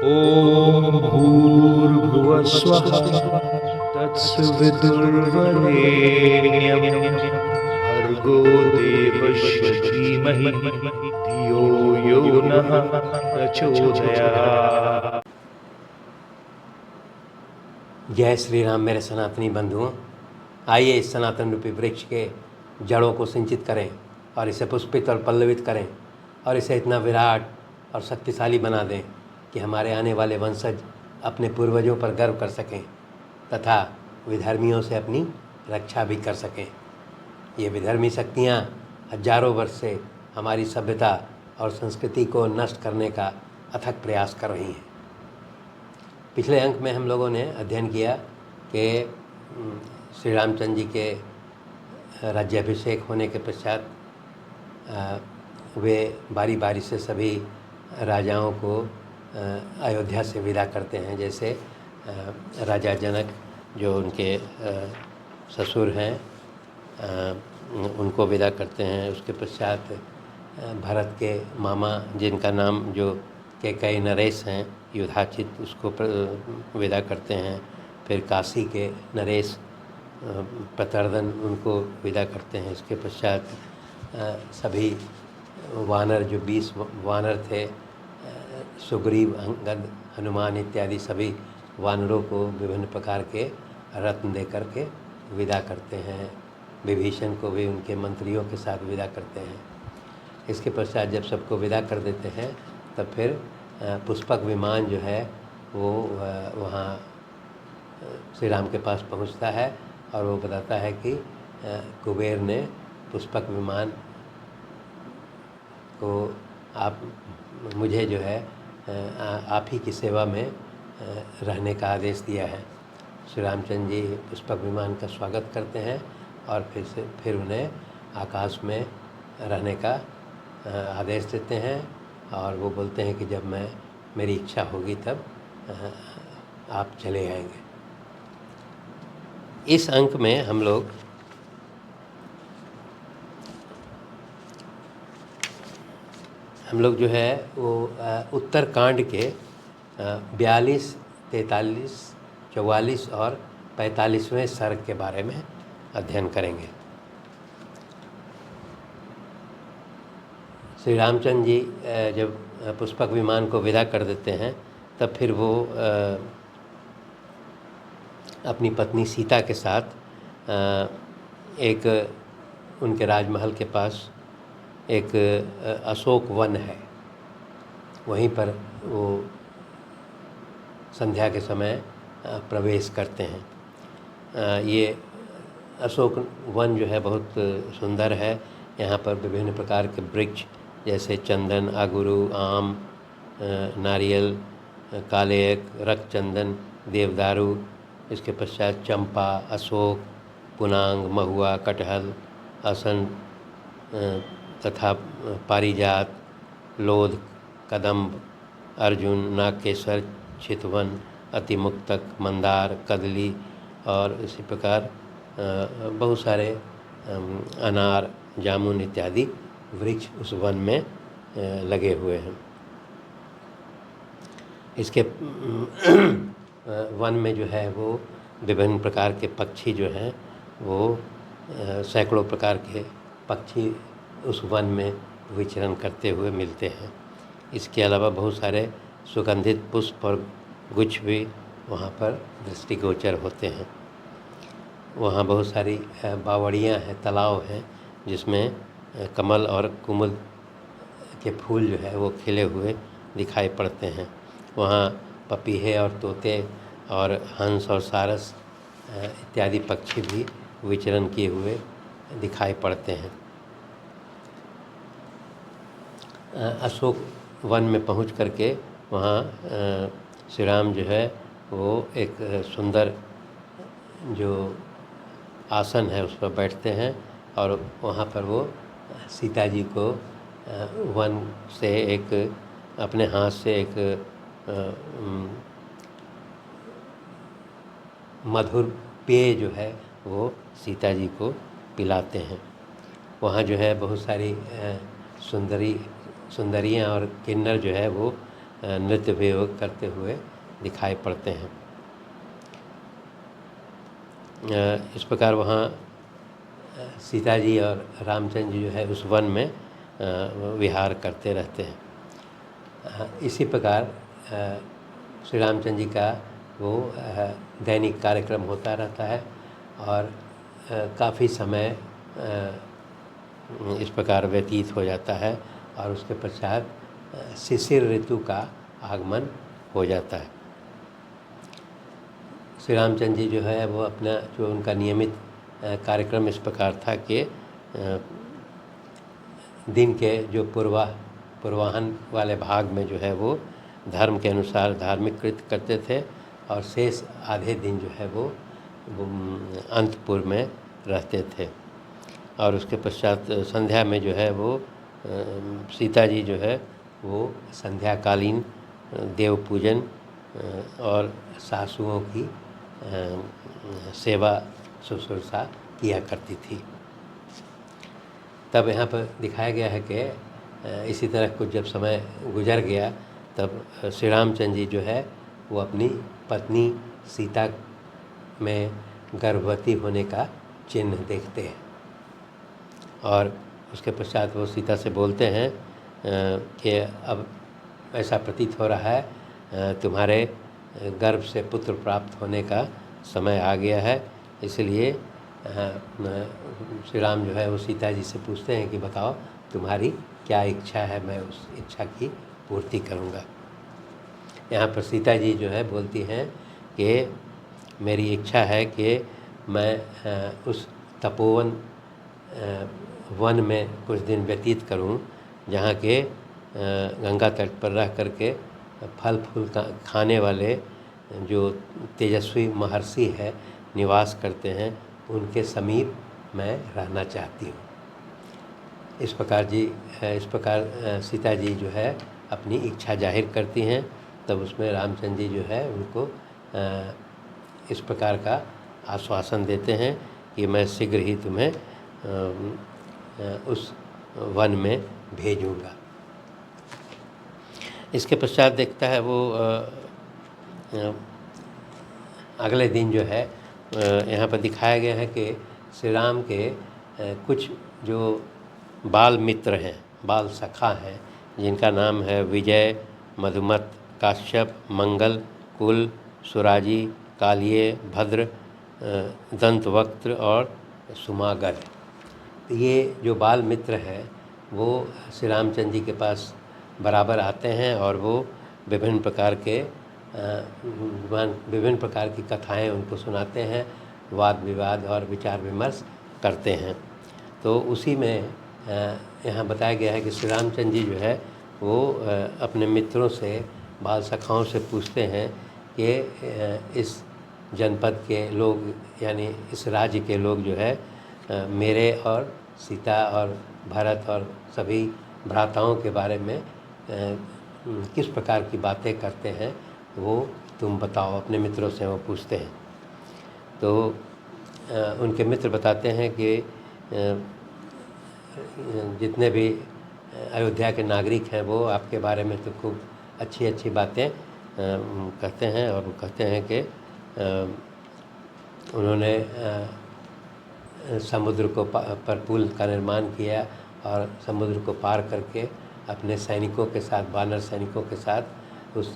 ॐ भूर्भुवः स्वः तत्सवितुर्वरेण्यं भर्गो देवस्य धीमहि धियो यो नः प्रचोदयात्। जय श्री राम मेरे सनातनी बंधुओं। आइए इस सनातन रूपी वृक्ष के जड़ों को सिंचित करें और इसे पुष्पित और पल्लवित करें और इसे इतना विराट और शक्तिशाली बना दें कि हमारे आने वाले वंशज अपने पूर्वजों पर गर्व कर सकें तथा विधर्मियों से अपनी रक्षा भी कर सकें। ये विधर्मी शक्तियाँ हजारों वर्ष से हमारी सभ्यता और संस्कृति को नष्ट करने का अथक प्रयास कर रही हैं। पिछले अंक में हम लोगों ने अध्ययन किया कि श्री रामचंद्र जी के राज्याभिषेक होने के पश्चात वे बारी बारी से सभी राजाओं को अयोध्या से विदा करते हैं। जैसे राजा जनक जो उनके ससुर हैं उनको विदा करते हैं। उसके पश्चात भरत के मामा जिनका नाम जो कैकेयी नरेश हैं युधाचित उसको विदा करते हैं। फिर काशी के नरेश प्रतर्दन उनको विदा करते हैं। इसके पश्चात सभी वानर जो 20 वानर थे सुग्रीव अंगद हनुमान इत्यादि सभी वानरों को विभिन्न प्रकार के रत्न दे करके विदा करते हैं। विभीषण को भी उनके मंत्रियों के साथ विदा करते हैं। इसके पश्चात जब सबको विदा कर देते हैं तब फिर पुष्पक विमान जो है वो वहाँ श्री राम के पास पहुँचता है और वो बताता है कि कुबेर ने पुष्पक विमान को आप मुझे जो है आप ही की सेवा में रहने का आदेश दिया है। श्री रामचंद्र जी पुष्पक विमान का स्वागत करते हैं और फिर उन्हें आकाश में रहने का आदेश देते हैं और वो बोलते हैं कि जब मेरी इच्छा होगी तब आप चले आएंगे। इस अंक में हम लोग जो है वो उत्तरकांड के 42, 43, 44 और 45वें सर्ग के बारे में अध्ययन करेंगे। श्री रामचंद्र जी जब पुष्पक विमान को विदा कर देते हैं तब फिर वो अपनी पत्नी सीता के साथ एक उनके राजमहल के पास एक अशोक वन है, वहीं पर वो संध्या के समय प्रवेश करते हैं। ये अशोक वन जो है बहुत सुंदर है। यहाँ पर विभिन्न प्रकार के वृक्ष जैसे चंदन, आगुरु, आम, नारियल, कालेयक, रक्तचंदन, देवदारू, इसके पश्चात चंपा, अशोक, पुनांग, महुआ, कटहल, असन तथा पारिजात, लोध, कदम्ब, अर्जुन, नागकेसर, चितवन, अतिमुक्तक, मंदार, कदली और इसी प्रकार बहुत सारे अनार, जामुन इत्यादि वृक्ष उस वन में लगे हुए हैं। इसके वन में जो है वो विभिन्न प्रकार के पक्षी जो हैं वो सैकड़ों प्रकार के पक्षी उस वन में विचरण करते हुए मिलते हैं। इसके अलावा बहुत सारे सुगंधित पुष्प और गुच्छ भी वहाँ पर दृष्टिगोचर होते हैं। वहाँ बहुत सारी बावड़ियाँ हैं, तालाब हैं जिसमें कमल और कुमुद के फूल जो है वो खिले हुए दिखाई पड़ते हैं। वहाँ पपीहे और तोते और हंस और सारस इत्यादि पक्षी भी विचरण किए हुए दिखाई पड़ते हैं। अशोक वन में पहुंच करके वहाँ श्री राम जो है वो एक सुंदर जो आसन है उस पर बैठते हैं और वहाँ पर वो सीता जी को वन से एक अपने हाथ से एक मधुर पेय जो है वो सीता जी को पिलाते हैं। वहाँ जो है बहुत सारी सुंदरियाँ और किन्नर जो है वो नृत्य भी वो करते हुए दिखाई पड़ते हैं। इस प्रकार वहाँ सीता जी और रामचंद्र जी जो है उस वन में विहार करते रहते हैं। इसी प्रकार श्री रामचंद्र जी का वो दैनिक कार्यक्रम होता रहता है और काफ़ी समय इस प्रकार व्यतीत हो जाता है और उसके पश्चात शिशिर ऋतु का आगमन हो जाता है। श्री रामचंद्र जी जो है वो अपना जो उनका नियमित कार्यक्रम इस प्रकार था कि दिन के जो पूर्वाह्न वाले भाग में जो है वो धर्म के अनुसार धार्मिक कृत्य करते थे और शेष आधे दिन जो है वो अंतपुर में रहते थे। और उसके पश्चात संध्या में जो है वो सीता जी जो है वो संध्याकालीन देव पूजन और सासुओं की सेवा शुश्रूषा किया करती थी। तब यहाँ पर दिखाया गया है कि इसी तरह कुछ जब समय गुजर गया तब श्री रामचंद्र जी जो है वो अपनी पत्नी सीता में गर्भवती होने का चिन्ह देखते हैं और उसके पश्चात वो सीता से बोलते हैं कि अब ऐसा प्रतीत हो रहा है तुम्हारे गर्भ से पुत्र प्राप्त होने का समय आ गया है, इसलिए श्री राम जो है वो सीता जी से पूछते हैं कि बताओ तुम्हारी क्या इच्छा है, मैं उस इच्छा की पूर्ति करूँगा। यहाँ पर सीता जी जो है बोलती हैं कि मेरी इच्छा है कि मैं उस तपोवन वन में कुछ दिन व्यतीत करूं जहाँ के गंगा तट पर रह करके फल फूल खाने वाले जो तेजस्वी महर्षि है निवास करते हैं उनके समीप मैं रहना चाहती हूँ। इस प्रकार सीता जी जो है अपनी इच्छा जाहिर करती हैं। तब उसमें रामचंद्र जी जो है उनको इस प्रकार का आश्वासन देते हैं कि मैं शीघ्र ही तुम्हें उस वन में भेजूँगा। इसके पश्चात देखता है वो अगले दिन जो है यहाँ पर दिखाया गया है कि श्री राम के कुछ जो बाल मित्र हैं, बाल सखा हैं, जिनका नाम है विजय, मधुमत, काश्यप, मंगल, कुल, सुराजी, कालिये, भद्र, दंतवक्त्र और सुमागर। ये जो बाल मित्र हैं वो श्री रामचंद्र जी के पास बराबर आते हैं और वो विभिन्न प्रकार की कथाएं उनको सुनाते हैं, वाद विवाद और विचार विमर्श करते हैं। तो उसी में यहाँ बताया गया है कि श्री रामचंद्र जी जो है वो अपने मित्रों से, बाल सखाओं से पूछते हैं कि इस जनपद के लोग यानी इस राज्य के लोग जो है मेरे और सीता और भरत और सभी भ्राताओं के बारे में किस प्रकार की बातें करते हैं वो तुम बताओ, अपने मित्रों से वो पूछते हैं। तो उनके मित्र बताते हैं कि जितने भी अयोध्या के नागरिक हैं वो आपके बारे में तो खूब अच्छी अच्छी बातें कहते हैं और वो कहते हैं कि उन्होंने समुद्र को पर पुल का निर्माण किया और समुद्र को पार करके अपने सैनिकों के साथ, वानर सैनिकों के साथ उस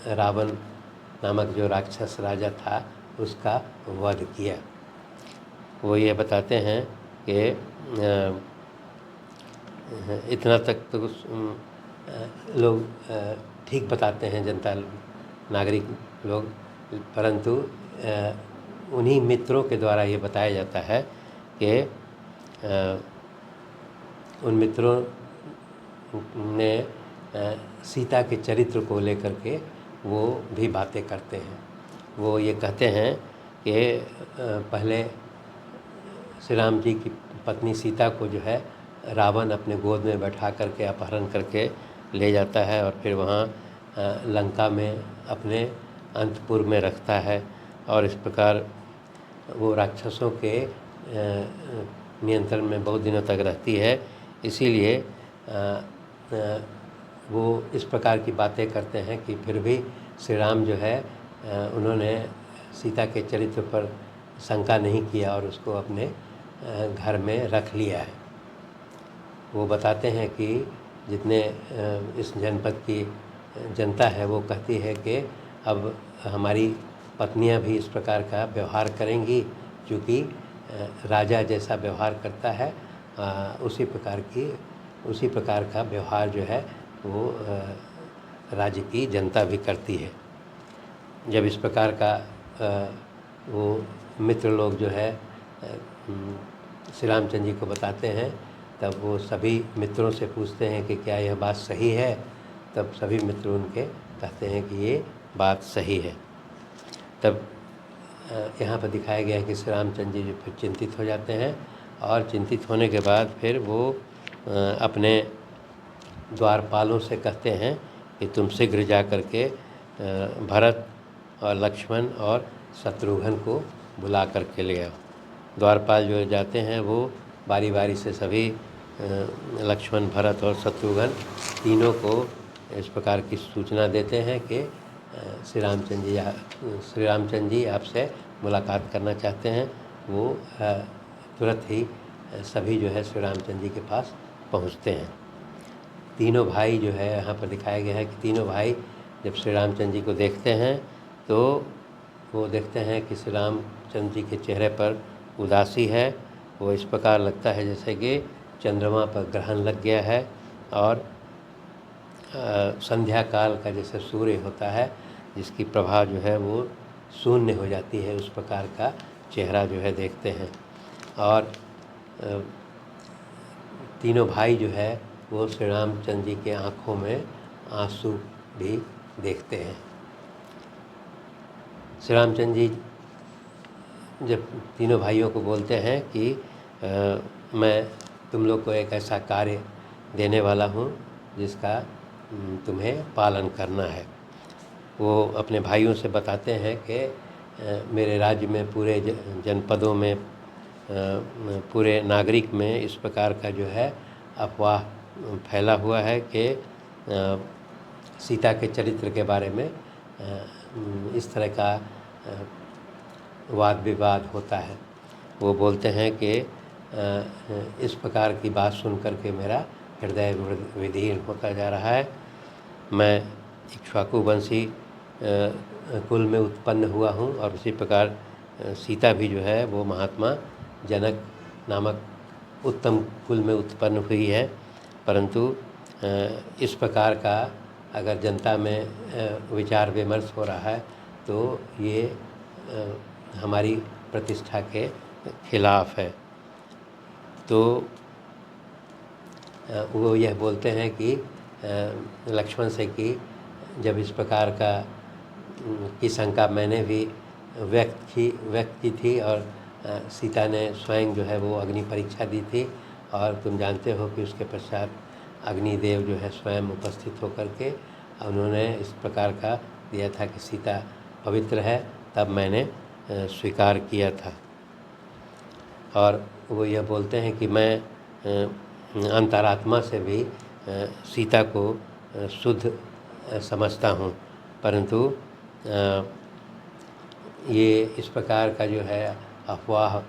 रावण नामक जो राक्षस राजा था उसका वध किया। वो ये बताते हैं कि इतना तक तो लोग ठीक बताते हैं जनता नागरिक लोग, परंतु उन्हीं मित्रों के द्वारा ये बताया जाता है कि उन मित्रों ने सीता के चरित्र को लेकर के वो भी बातें करते हैं। वो ये कहते हैं कि पहले श्री राम जी की पत्नी सीता को जो है रावण अपने गोद में बैठा करके अपहरण करके ले जाता है और फिर वहाँ लंका में अपने अंतपुर में रखता है और इस प्रकार वो राक्षसों के नियंत्रण में बहुत दिनों तक रहती है। इसीलिए वो इस प्रकार की बातें करते हैं कि फिर भी श्री राम जो है उन्होंने सीता के चरित्र पर शंका नहीं किया और उसको अपने घर में रख लिया है। वो बताते हैं कि जितने इस जनपद की जनता है वो कहती है कि अब हमारी पत्नियां भी इस प्रकार का व्यवहार करेंगी, क्योंकि राजा जैसा व्यवहार करता है उसी प्रकार का व्यवहार जो है वो राज्य की जनता भी करती है। जब इस प्रकार का वो मित्र लोग जो है श्री रामचंद्र जी को बताते हैं, तब वो सभी मित्रों से पूछते हैं कि क्या यह बात सही है। तब सभी मित्र उनके कहते हैं कि ये बात सही है। तब यहाँ पर दिखाया गया है कि श्री रामचंद्र जी जो फिर चिंतित हो जाते हैं और चिंतित होने के बाद फिर वो अपने द्वारपालों से कहते हैं कि तुम शीघ्र जा कर के भरत और लक्ष्मण और शत्रुघ्न को बुला करके ले आओ। द्वारपाल जो जाते हैं वो बारी बारी से सभी लक्ष्मण, भरत और शत्रुघ्न तीनों को इस प्रकार की सूचना देते हैं कि श्री रामचंद्र जी आपसे मुलाकात करना चाहते हैं। वो तुरंत ही सभी जो है श्री रामचंद्र जी के पास पहुंचते हैं। तीनों भाई जो है यहाँ पर दिखाया गया है कि तीनों भाई जब श्री रामचंद्र जी को देखते हैं तो वो देखते हैं कि श्री रामचंद्र जी के चेहरे पर उदासी है। वो इस प्रकार लगता है जैसे कि चंद्रमा पर ग्रहण लग गया है और संध्या काल का जैसे सूर्य होता है जिसकी प्रभा जो है वो शून्य हो जाती है, उस प्रकार का चेहरा जो है देखते हैं। और तीनों भाई जो है वो श्री रामचंद्र जी के आँखों में आंसू भी देखते हैं। श्री रामचंद्र जी जब तीनों भाइयों को बोलते हैं कि मैं तुम लोग को एक ऐसा कार्य देने वाला हूँ जिसका तुम्हें पालन करना है। वो अपने भाइयों से बताते हैं कि मेरे राज्य में पूरे जनपदों में पूरे नागरिक में इस प्रकार का जो है अफवाह फैला हुआ है कि सीता के चरित्र के बारे में इस तरह का वाद विवाद होता है। वो बोलते हैं कि इस प्रकार की बात सुन कर के मेरा हृदय विदीर्ण होता जा रहा है। मैं इक्ष्वाकु वंशी कुल में उत्पन्न हुआ हूँ और उसी प्रकार सीता भी जो है वो महात्मा जनक नामक उत्तम कुल में उत्पन्न हुई है। परंतु इस प्रकार का अगर जनता में विचार विमर्श हो रहा है तो ये हमारी प्रतिष्ठा के खिलाफ है। तो वो यह बोलते हैं कि लक्ष्मण से कि जब इस प्रकार की शंका मैंने भी व्यक्त की थी और सीता ने स्वयं जो है वो अग्नि परीक्षा दी थी और तुम जानते हो कि उसके पश्चात अग्निदेव जो है स्वयं उपस्थित होकर के उन्होंने इस प्रकार का दिया था कि सीता पवित्र है, तब मैंने स्वीकार किया था। और वो यह बोलते हैं कि मैं अंतरात्मा से भी सीता को शुद्ध समझता हूँ, परंतु ये इस प्रकार का जो है अफवाह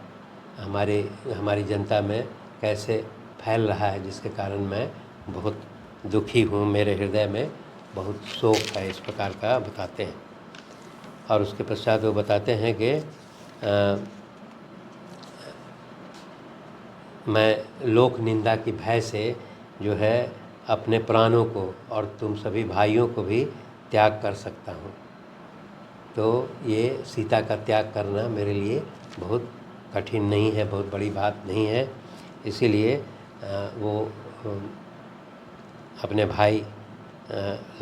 हमारी जनता में कैसे फैल रहा है, जिसके कारण मैं बहुत दुखी हूँ, मेरे हृदय में बहुत शोक है, इस प्रकार का बताते हैं। और उसके पश्चात वो बताते हैं कि मैं लोक निंदा की भय से जो है अपने प्राणों को और तुम सभी भाइयों को भी त्याग कर सकता हूँ। तो ये सीता का त्याग करना मेरे लिए बहुत कठिन नहीं है, बहुत बड़ी बात नहीं है। इसीलिए वो अपने भाई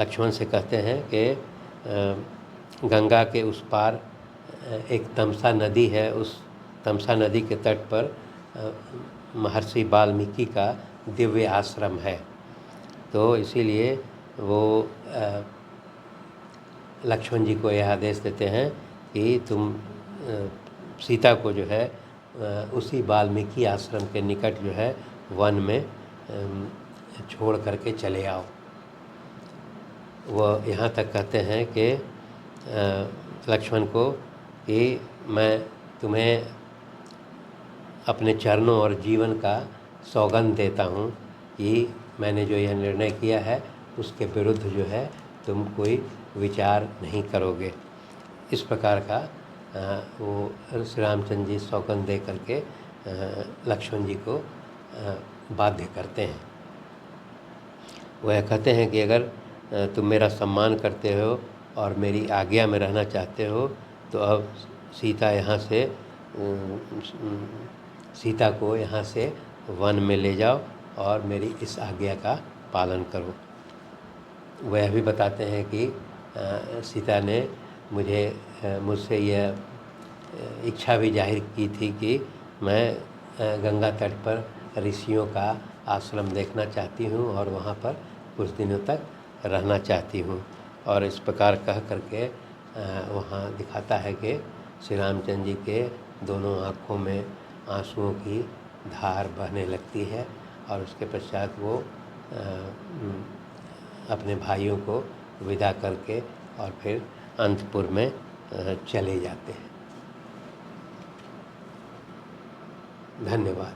लक्ष्मण से कहते हैं कि गंगा के उस पार एक तमसा नदी है, उस तमसा नदी के तट पर महर्षि वाल्मीकि का दिव्य आश्रम है। तो इसीलिए वो लक्ष्मण जी को यह आदेश देते हैं कि तुम सीता को जो है उसी वाल्मीकि आश्रम के निकट जो है वन में छोड़ करके चले आओ। वह यहाँ तक कहते हैं कि लक्ष्मण को कि मैं तुम्हें अपने चरणों और जीवन का सौगंध देता हूँ कि मैंने जो यह निर्णय किया है उसके विरुद्ध जो है तुम कोई विचार नहीं करोगे। इस प्रकार का वो श्री रामचंद्र जी सौगंध दे करके लक्ष्मण जी को बाध्य करते हैं। वह कहते हैं कि अगर तुम मेरा सम्मान करते हो और मेरी आज्ञा में रहना चाहते हो तो अब सीता को यहाँ से वन में ले जाओ और मेरी इस आज्ञा का पालन करो। वह भी बताते हैं कि सीता ने मुझसे यह इच्छा भी जाहिर की थी कि मैं गंगा तट पर ऋषियों का आश्रम देखना चाहती हूँ और वहाँ पर कुछ दिनों तक रहना चाहती हूँ। और इस प्रकार कह करके वहाँ दिखाता है कि श्री रामचंद्र जी के दोनों आँखों में आंसुओं की धार बहने लगती है और उसके पश्चात वो अपने भाइयों को विदा करके और फिर अंतपुर में चले जाते हैं। धन्यवाद।